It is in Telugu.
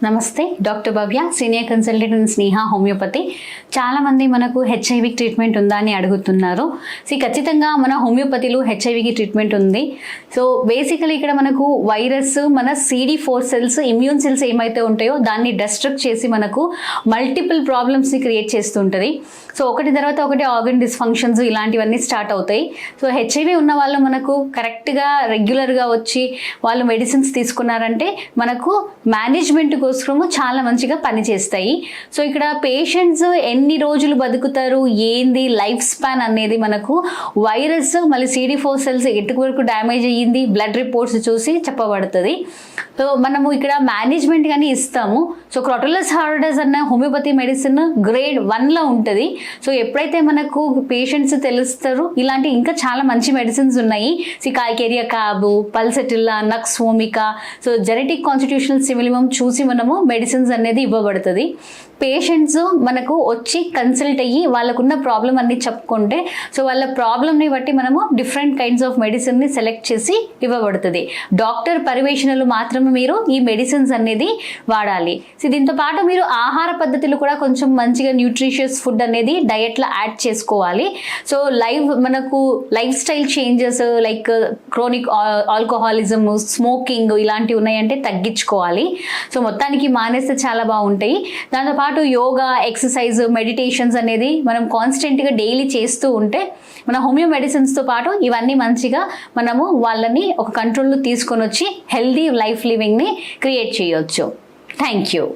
నమస్తే, doctor Bhavya, senior consultant in Sneha homeopathy. చాలామంది మనకు హెచ్ఐవి ట్రీట్మెంట్ ఉందా అని అడుగుతున్నారు. ఖచ్చితంగా మన హోమియోపతిలో హెచ్ఐవికి ట్రీట్మెంట్ ఉంది. సో బేసికలీ ఇక్కడ మనకు వైరస్ మన CD4 సెల్స్, ఇమ్యూన్ సెల్స్ ఏమైతే ఉంటాయో దాన్ని డిస్ట్రక్ట్ చేసి మనకు మల్టిపుల్ ప్రాబ్లమ్స్ని క్రియేట్ చేస్తుంటుంది. సో ఒకటి తర్వాత ఒకటి ఆర్గన్ డిస్ఫంక్షన్స్ ఇలాంటివన్నీ స్టార్ట్ అవుతాయి. సో హెచ్ఐవి ఉన్న వాళ్ళు మనకు కరెక్ట్గా రెగ్యులర్గా వచ్చి వాళ్ళు మెడిసిన్స్ తీసుకున్నారంటే మనకు మేనేజ్మెంట్ కోసము చాలా మంచిగా పనిచేస్తాయి. సో ఇక్కడ పేషెంట్స్ ఎన్ని రోజులు బతుకుతారు, ఏంది లైఫ్ స్పాన్ అనేది మనకు వైరస్ మళ్ళీ CD4 సెల్స్ ఎటు వరకు డ్యామేజ్ అయ్యింది బ్లడ్ రిపోర్ట్స్ చూసి చెప్పబడుతుంది. సో మనము ఇక్కడ మేనేజ్మెంట్ కానీ ఇస్తాము. సో క్రోటోలస్ హార్డస్ అన్న హోమియోపతి మెడిసిన్ గ్రేడ్ 1లో ఉంటుంది. సో ఎప్పుడైతే మనకు పేషెంట్స్ తెలుస్తారు ఇలాంటి ఇంకా చాలా మంచి మెడిసిన్స్ ఉన్నాయి. Calcarea carb, pulsatilla, nux vomica, so genetic constitutional similimum చూసి మనము మెడిసిన్స్ అనేది ఇవ్వబడుతుంది. పేషెంట్స్ మనకు వచ్చి కన్సల్ట్ అయ్యి వాళ్ళకున్న ప్రాబ్లం అన్ని చెప్పుకుంటే సో వాళ్ళ ప్రాబ్లమ్ని బట్టి మనము డిఫరెంట్ కైండ్స్ ఆఫ్ మెడిసిన్ని సెలెక్ట్ చేసి ఇవ్వబడుతుంది. డాక్టర్ పర్యవేక్షణలు మాత్రమే మీరు ఈ మెడిసిన్స్ అనేది వాడాలి. సో దీంతో పాటు మీరు ఆహార పద్ధతులు కూడా కొంచెం మంచిగా న్యూట్రిషియస్ ఫుడ్ అనేది డయట్లో యాడ్ చేసుకోవాలి. సో మనకు life style changes like chronic alcoholism, smoking ఇలాంటివి ఉన్నాయంటే తగ్గించుకోవాలి. సో మొత్తానికి మానేస్తే చాలా బాగుంటాయి. దాంతోపాటు యోగా, ఎక్సర్సైజ్, మెడిటేషన్స్ అనేది మనం కాన్స్టెంట్గా డైలీ చేస్తూ ఉంటే మన హోమియో మెడిసిన్స్తో పాటు ఇవన్నీ మంచిగా మనము వాళ్ళని ఒక కంట్రోల్లో తీసుకొని వచ్చి హెల్దీ లైఫ్ లివింగ్ని క్రియేట్ చేయొచ్చు. Thank you.